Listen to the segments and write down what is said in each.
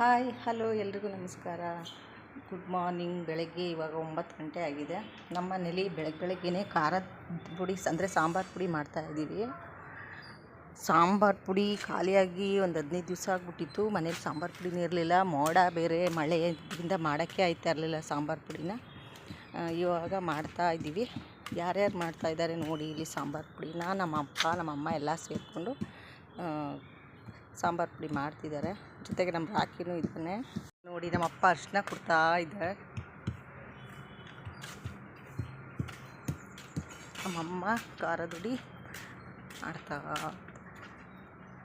Hi hello ಎಲ್ರಿಗೂ ನಮಸ್ಕಾರ. Good morning. ಬೆಳಗ್ಗೆ ಇವಾಗ 9 ಗಂಟೆ ಆಗಿದೆ. ನಮ್ಮ ಮನೇಲಿ ಬೆಳಗ್ಗೆನೇ ಖಾರದ ಪುಡಿ ಅಂದರೆ ಸಾಂಬಾರು ಪುಡಿ ಮಾಡ್ತಾಯಿದ್ದೀವಿ. ಸಾಂಬಾರು ಪುಡಿ ಖಾಲಿಯಾಗಿ ಒಂದು 15 ದಿವಸ ಆಗಿಬಿಟ್ಟಿತ್ತು. ಮನೇಲಿ ಸಾಂಬಾರು ಪುಡಿನೇ ಇರಲಿಲ್ಲ. ಮೋಡ ಬೇರೆ ಮಳೆಯಿಂದ ಮಾಡೋಕ್ಕೆ ಆಯ್ತಾ ಇರಲಿಲ್ಲ ಸಾಂಬಾರು ಪುಡಿನ. ಇವಾಗ ಮಾಡ್ತಾಯಿದ್ದೀವಿ. ಯಾರ್ಯಾರು ಮಾಡ್ತಾಯಿದ್ದಾರೆ ನೋಡಿ ಇಲ್ಲಿ ಸಾಂಬಾರು ಪುಡಿನ. ನಮ್ಮ ಅಪ್ಪ ನಮ್ಮಮ್ಮ ಎಲ್ಲ ಸೇರಿಕೊಂಡು ಸಾಂಬಾರು ಪುಡಿ ಮಾಡ್ತಿದ್ದಾರೆ. ಜೊತೆಗೆ ನಮ್ಮ ರಾಕಿನೂ ಇದ್ದಾನೆ ನೋಡಿ. ನಮ್ಮ ಅಪ್ಪ ಅರಿಶಿನ ಕೊಡ್ತಾ ಇದ್ದಾರೆ. ನಮ್ಮಮ್ಮ ಖಾರದ ಪುಡಿ ಮಾಡ್ತಾ.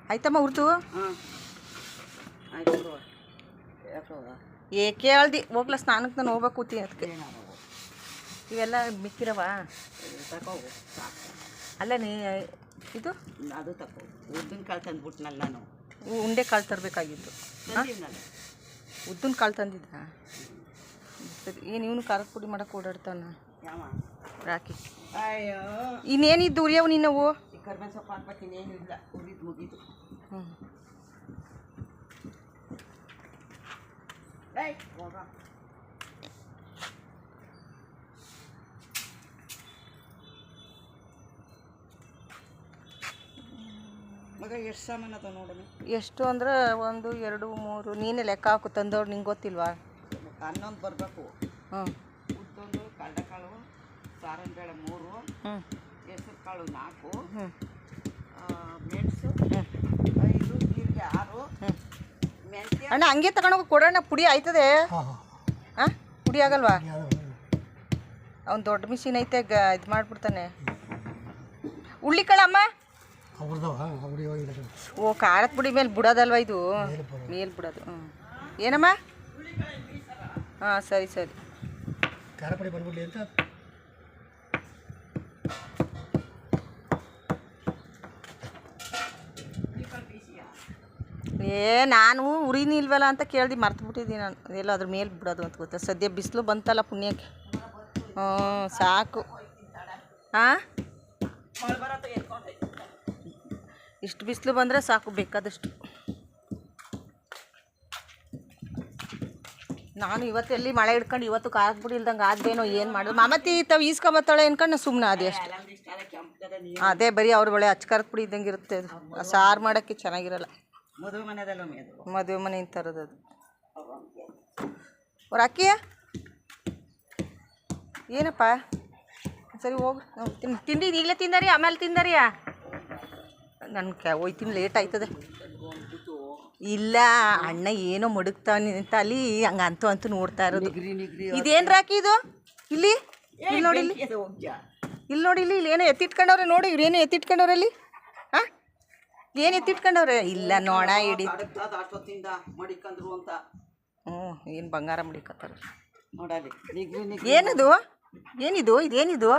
ಆಯ್ತಮ್ಮ ಹುರಿದು ಕೇಳ್ದು ಹೋಗ್ಲ ಸ್ನಾನಕ್ಕೆ ನಾನು ಹೋಗ್ಬೇಕು ಕೂತೀನಿ. ಅದಕ್ಕೆ ಇವೆಲ್ಲ ಮಿಕ್ಕಿರವ ಅಲ್ಲ ನೀ ಇದು ಅದು ತಗೋ. ಉದ್ದಿನ ಕಾಳು ತಂದುಬಿಟ್ನಲ್ಲ ನಾನು. ಉಂಡೆ ಕಾಳು ತರಬೇಕಾಗಿತ್ತು. ಉದ್ದಿನ ಕಾಳು ತಂದಿದ್ದ. ಸರಿ. ಏನು ಇವನು ಖಾರದ ಪುಡಿ ಮಾಡೋಕೆ ಓಡಾಡ್ತಾನ ರಾಕಿ. ಅಯ್ಯೋ ಇನ್ನೇನಿದ್ದು ಉರಿಯವು ನೀನವು ಕರ್ಬೇವಿನ ಸೊಪ್ಪು ಹಾಕ್ಬೇಕು. ಇನ್ನೇನಿಲ್ಲ, ಉರಿದು ಮುಗಿದು. ಮಗ ಎಷ್ಟು ಸಾಮಾನು ಅದ ನೋಡೋಣ. ಎಷ್ಟು ಅಂದ್ರೆ 1 2 3 ನೀನೇ ಲೆಕ್ಕ ಹಾಕು. ತಂದವ್ರು ನಿಂಗೆ ಗೊತ್ತಿಲ್ವಾ? 11 ಬರಬೇಕು. ಉದ್ದೊಂದು ಕಡಲೆಕಾಳು, ಸಾರಿನ ಬೇಳೆ 3, ಹೆಸರು ಕಾಳು 4, ಮೆಣಸು 5, ಜೀರಿಗೆ 6, ಮೆಂತ್ಯ. ಅಣ್ಣ ಹಂಗೆ ತಗೊಂಡೋಗಿ ಕೊಡೋಣ. ಪುಡಿ ಆಯ್ತದೆ. ಹಾಂ ಪುಡಿ ಆಗಲ್ವಾ? ಅವ್ನು ದೊಡ್ಡ ಮಿಷಿನ್ ಐತೆ, ಇದು ಮಾಡಿಬಿಡ್ತಾನೆ. ಉಳ್ಳಿಕಾಳಮ್ಮ. ಓ ಖಾರದ ಪುಡಿ ಮೇಲೆ ಬಿಡೋದಲ್ವ ಇದು? ಮೇಲೆ ಬಿಡೋದು. ಏನಮ್ಮ? ಹಾಂ ಸರಿ ಸರಿ. ಖಾರ ಪುಡಿ ಬಂದ್ಬಿಡ್ಲಿ ಅಂತ ನಾನು ಉರಿನಿ ಇಲ್ವಲ್ಲ ಅಂತ ಕೇಳ್ದು ಮರ್ತುಬಿಟ್ಟಿದ್ದೀನಿ ನಾನು. ಎಲ್ಲ ಅದ್ರ ಮೇಲೆ ಬಿಡೋದು ಅಂತ ಗೊತ್ತಾ. ಸದ್ಯ ಬಿಸಿಲು ಬಂತಲ್ಲ ಪುಣ್ಯಕ್ಕೆ. ಸಾಕು. ಹಾಂ ಇಷ್ಟು ಬಿಸಿಲು ಬಂದರೆ ಸಾಕು, ಬೇಕಾದಷ್ಟು. ನಾನು ಇವತ್ತೆಲ್ಲಿ ಮಳೆ ಹಿಡ್ಕೊಂಡು ಇವತ್ತು ಖಾರದ ಪುಡಿ ಇಲ್ದಂಗೆ ಆದೇನೋ ಏನು ಮಾಡೋದು. ಮಮತಿ ತಾವು ಈಸ್ಕೊಂಬತ್ತಾಳೆ ಅನ್ಕೊಂಡು ಸುಮ್ಮನೆ ಅದೇ ಅಷ್ಟು. ಅದೇ ಬರೀ ಅವ್ರ ಬಳೆ ಅಚ್ಚ ಖಾರದ ಪುಡಿ ಇದ್ದಂಗೆ ಇರುತ್ತೆ. ಅದು ಸಾರು ಮಾಡೋಕ್ಕೆ ಚೆನ್ನಾಗಿರಲ್ಲ. ಮದುವೆ ಮನೆಯಿಂದ ತರೋದು ಅದು. ಅವ್ರ ಅಕ್ಕಿಯ ಏನಪ್ಪ? ಸರಿ ಹೋಗಿ ತಿಂಡಿ ಈಗಲೇ ತಿಂದಾರಿ ಆಮೇಲೆ ತಿಂದಾರಿಯಾ? ನನ್ನ ಹೋಯ್ತೀನಿ, ಲೇಟ್ ಆಯ್ತದೆ. ಇಲ್ಲ ಅಣ್ಣ ಏನೋ ಮಡುಗ್ತಾನೆ ಅಂತ ಅಲ್ಲಿ ಹಂಗೆ ಅಂತೂ ನೋಡ್ತಾ ಇರೋದು. ಇದೇನು ರಾಕಿ ಇದು? ಇಲ್ಲಿ ಇಲ್ಲಿ ನೋಡಿ, ಇಲ್ಲಿ ನೋಡಿ, ಇಲ್ಲಿ ಏನೋ ಎತ್ತಿಟ್ಕೊಂಡವ್ರೆ ನೋಡಿ. ಇವ್ರೇನೋ ಎತ್ತಿಟ್ಕೊಂಡವ್ರೆ ಅಲ್ಲಿ. ಹಾಂ ಏನು ಎತ್ತಿಟ್ಕೊಂಡವ್ರೆ? ಇಲ್ಲ ನೋಣ ಹಿಡಿ. ಏನು ಬಂಗಾರ ಮಡಿಕತ್ತಾರ. ಏನದು? ಏನಿದು? ಇದೇನಿದು?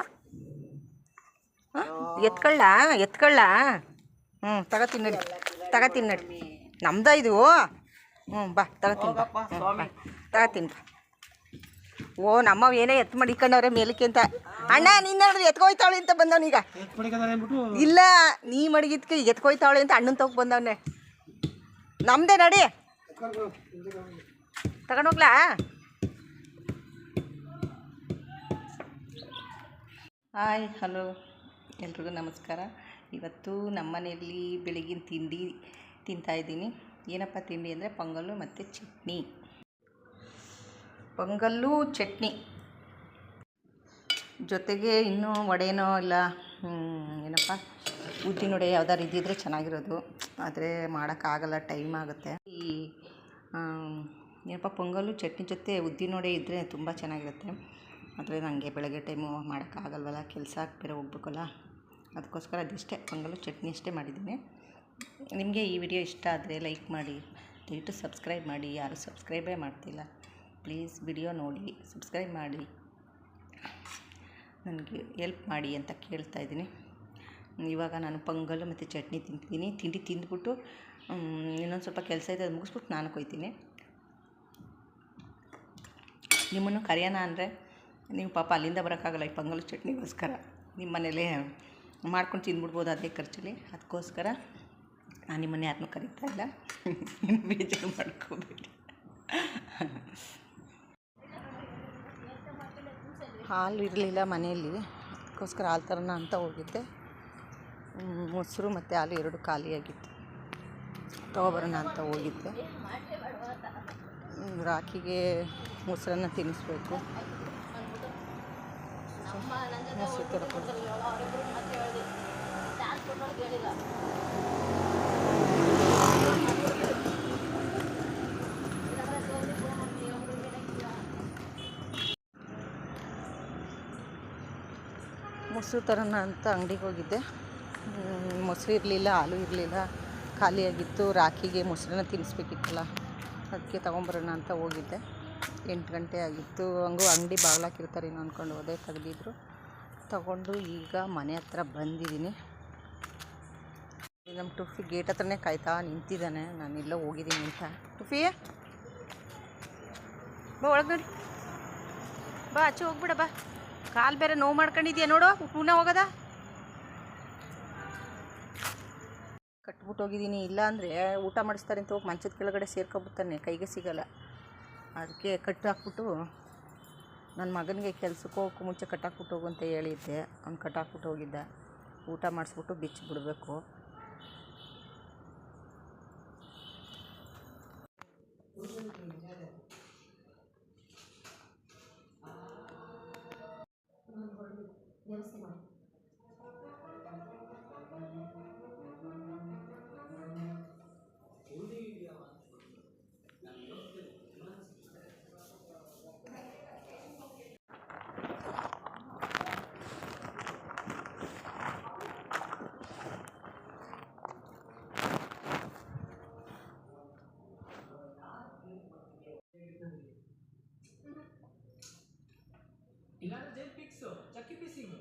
ಹಾಂ ಎತ್ಕೊಳ್ಳ. ತಗೋತೀನಿ ನಡಿ. ನಮ್ದ ಇದು? ಬಾ ತಗೋತೀನಿ ಬಾ. ಓ ನಮ್ಮವ್ ಏನೇ ಎತ್ತು ಮಡಿಕೊಂಡವ್ರೆ ಮೇಲಕ್ಕೆ ಅಂತ. ಅಣ್ಣ ನಿನ್ನ ನೋಡಿದ್ರೆ ಎತ್ಕೊಯ್ತಾವಳೆ ಅಂತ ಬಂದವನೀಗ. ಇಲ್ಲ ನೀ ಮಡಗಿದ್ಕೆ ಎತ್ಕೊಯ್ತಾವಳೆ ಅಂತ ಅಣ್ಣನ ತಗೊ ಬಂದವನೆ. ನಮ್ದೇ ನಡಿ, ತಗೊಂಡೋಗ್ಲಾ? ಹಾಯ್ ಹಲೋ ಎಲ್ರಿಗೂ ನಮಸ್ಕಾರ. ಇವತ್ತು ನಮ್ಮ ಮನೆಯಲ್ಲಿ ಬೆಳಗಿನ ತಿಂಡಿ ತಿಂತಾಯಿದ್ದೀನಿ. ಏನಪ್ಪ ತಿಂಡಿ ಅಂದರೆ ಪೊಂಗಲ್ಲು ಮತ್ತು ಚಟ್ನಿ. ಪೊಂಗಲ್ಲು ಚಟ್ನಿ ಜೊತೆಗೆ ಇನ್ನೂ ವಡೆನೋ ಇಲ್ಲ ಏನಪ್ಪ ಉದ್ದಿನ ವಡೆ ಯಾವ್ದಾರು ಇದ್ದಿದ್ರೆ ಚೆನ್ನಾಗಿರೋದು. ಆದರೆ ಮಾಡೋಕ್ಕಾಗಲ್ಲ, ಟೈಮ್ ಆಗುತ್ತೆ. ಈ ಏನಪ್ಪ ಪೊಂಗಲ್ಲು ಚಟ್ನಿ ಜೊತೆ ಉದ್ದಿನ ವಡೆ ಇದ್ದರೆ ತುಂಬ ಚೆನ್ನಾಗಿರುತ್ತೆ. ಆದರೆ ನನಗೆ ಬೆಳಗ್ಗೆ ಟೈಮು ಮಾಡೋಕ್ಕಾಗಲ್ವಲ್ಲ, ಕೆಲಸಕ್ಕೆ ಬೇರೆ ಹೋಗ್ಬೇಕಲ್ಲ. ಅದಕ್ಕೋಸ್ಕರ ಅದಿಷ್ಟೇ, ಪೊಂಗಲ್ಲು ಚಟ್ನಿ ಅಷ್ಟೇ ಮಾಡಿದ್ದೀನಿ. ನಿಮಗೆ ಈ ವಿಡಿಯೋ ಇಷ್ಟ ಆದರೆ ಲೈಕ್ ಮಾಡಿ, ದಯವಿಟ್ಟು ಸಬ್ಸ್ಕ್ರೈಬ್ ಮಾಡಿ. ಯಾರು ಸಬ್ಸ್ಕ್ರೈಬೇ ಮಾಡ್ತಿಲ್ಲ, ಪ್ಲೀಸ್ ವಿಡಿಯೋ ನೋಡಿ ಸಬ್ಸ್ಕ್ರೈಬ್ ಮಾಡಿ, ನನಗೆ ಹೆಲ್ಪ್ ಮಾಡಿ ಅಂತ ಕೇಳ್ತಾ ಇದ್ದೀನಿ. ಇವಾಗ ನಾನು ಪೊಂಗಲ್ಲು ಮತ್ತು ಚಟ್ನಿ ತಿಂತೀನಿ. ತಿಂಡಿ ತಿಂದ್ಬಿಟ್ಟು ಇನ್ನೊಂದು ಸ್ವಲ್ಪ ಕೆಲಸ ಇದೆ, ಅದು ಮುಗಿಸ್ಬಿಟ್ಟು ನಾನು ಕೊಯ್ತೀನಿ. ನಿಮ್ಮನ್ನು ಕರೆಯೋಣ ಅಂದರೆ ನೀವು ಪಾಪ ಅಲ್ಲಿಂದ ಬರೋಕ್ಕಾಗಲ್ಲ ಈ ಪೊಂಗಲ್ಲು ಚಟ್ನಿಗೋಸ್ಕರ. ನಿಮ್ಮ ಮನೇಲೇ ಮಾಡ್ಕೊಂಡು ತಿಂದ್ಬಿಡ್ಬೋದು ಅದೇ ಖರ್ಚಲ್ಲಿ. ಅದಕ್ಕೋಸ್ಕರ ನಾನು ನಿಮ್ಮನ್ನು ಯಾರನ್ನೂ ಕರೀತಾ ಇಲ್ಲ, ಬೇಜಾರು ಮಾಡ್ಕೋಬೇಡಿ. ಹಾಲು ಇರಲಿಲ್ಲ ಮನೆಯಲ್ಲಿ, ಅದಕ್ಕೋಸ್ಕರ ಹಾಲು ತರೋಣ ಅಂತ ಹೋಗಿದ್ದೆ. ಮೊಸರು ಮತ್ತು ಹಾಲು ಎರಡು ಖಾಲಿಯಾಗಿತ್ತು, ತೊಗೊಬರೋಣ ಅಂತ ಹೋಗಿದ್ದೆ. ರಾಖಿಗೆ ಮೊಸರನ್ನ ತಿನ್ನಿಸ್ಬೇಕು. ಮೊಸರು ತರ್ಕೊಂಡು ಮೊಸರು ತರೋಣ ಅಂತ ಅಂಗಡಿಗೆ ಹೋಗಿದ್ದೆ. ಮೊಸರು ಇರಲಿಲ್ಲ, ಹಾಲು ಇರಲಿಲ್ಲ, ಖಾಲಿಯಾಗಿತ್ತು. ರಾಖಿಗೆ ಮೊಸರನ್ನ ತಿನ್ನಿಸ್ಬೇಕಿತ್ತಲ್ಲ, ಅದಕ್ಕೆ ತೊಗೊಂಬರೋಣ ಅಂತ ಹೋಗಿದ್ದೆ. 8 ಗಂಟೆ ಆಗಿತ್ತು. ಹಂಗೂ ಅಂಗಡಿ ಬಾಗ್ಲಾಕಿರ್ತಾರೇನೋ ಅಂದ್ಕೊಂಡು ಹೋದೆ. ತೆಗೆದಿದ್ರು, ತಗೊಂಡು ಈಗ ಮನೆ ಹತ್ರ ಬಂದಿದ್ದೀನಿ. ನಮ್ಮ ಟುಫಿ ಗೇಟ್ ಹತ್ರನೇ ಕಾಯ್ತಾ ನಿಂತಿದ್ದಾನೆ, ನಾನೆಲ್ಲೋ ಹೋಗಿದ್ದೀನಿ ಅಂತ. ಟುಫಿ ಬಾ ಒಳಗೆ ನೋಡಿ, ಬಾ ಆಚೆ ಹೋಗ್ಬಿಡ, ಬಾ. ಕಾಲು ಬೇರೆ ನೋವು ಮಾಡ್ಕೊಂಡಿದ್ಯಾ ನೋಡು, ಪುನಃ ಹೋಗೋದ. ಕಟ್ಬಿಟ್ಟು ಹೋಗಿದ್ದೀನಿ, ಇಲ್ಲ ಊಟ ಮಾಡಿಸ್ತಾರೆ ಅಂತ ಹೋಗಿ ಮಂಚದ ಕೆಳಗಡೆ ಸೇರ್ಕೊಬಿಡ್ತಾನೆ, ಕೈಗೆ ಸಿಗಲ್ಲ. ಅದಕ್ಕೆ ಕಟ್ಟು ಹಾಕ್ಬಿಟ್ಟು ನನ್ನ ಮಗನಿಗೆ ಕೆಲ್ಸಕ್ಕೆ ಹೋಗೋಕ್ಕೂ ಮುಂಚೆ ಕಟ್ಟಾಕ್ಬಿಟ್ಟು ಹೋಗು ಅಂತ ಹೇಳಿದ್ದೆ. ಅವ್ನು ಕಟ್ಟಾಕ್ಬಿಟ್ಟು ಹೋಗಿದ್ದ. ಊಟ ಮಾಡಿಸ್ಬಿಟ್ಟು ಬಿಚ್ಚಿಬಿಡ್ಬೇಕು. ಇಲ್ಲಾಂದ್ರೆ ಜೈಲ್ ಫಿಕ್ಸು ಚಕ್ಕಿ ಪೀಸಿಂಗು.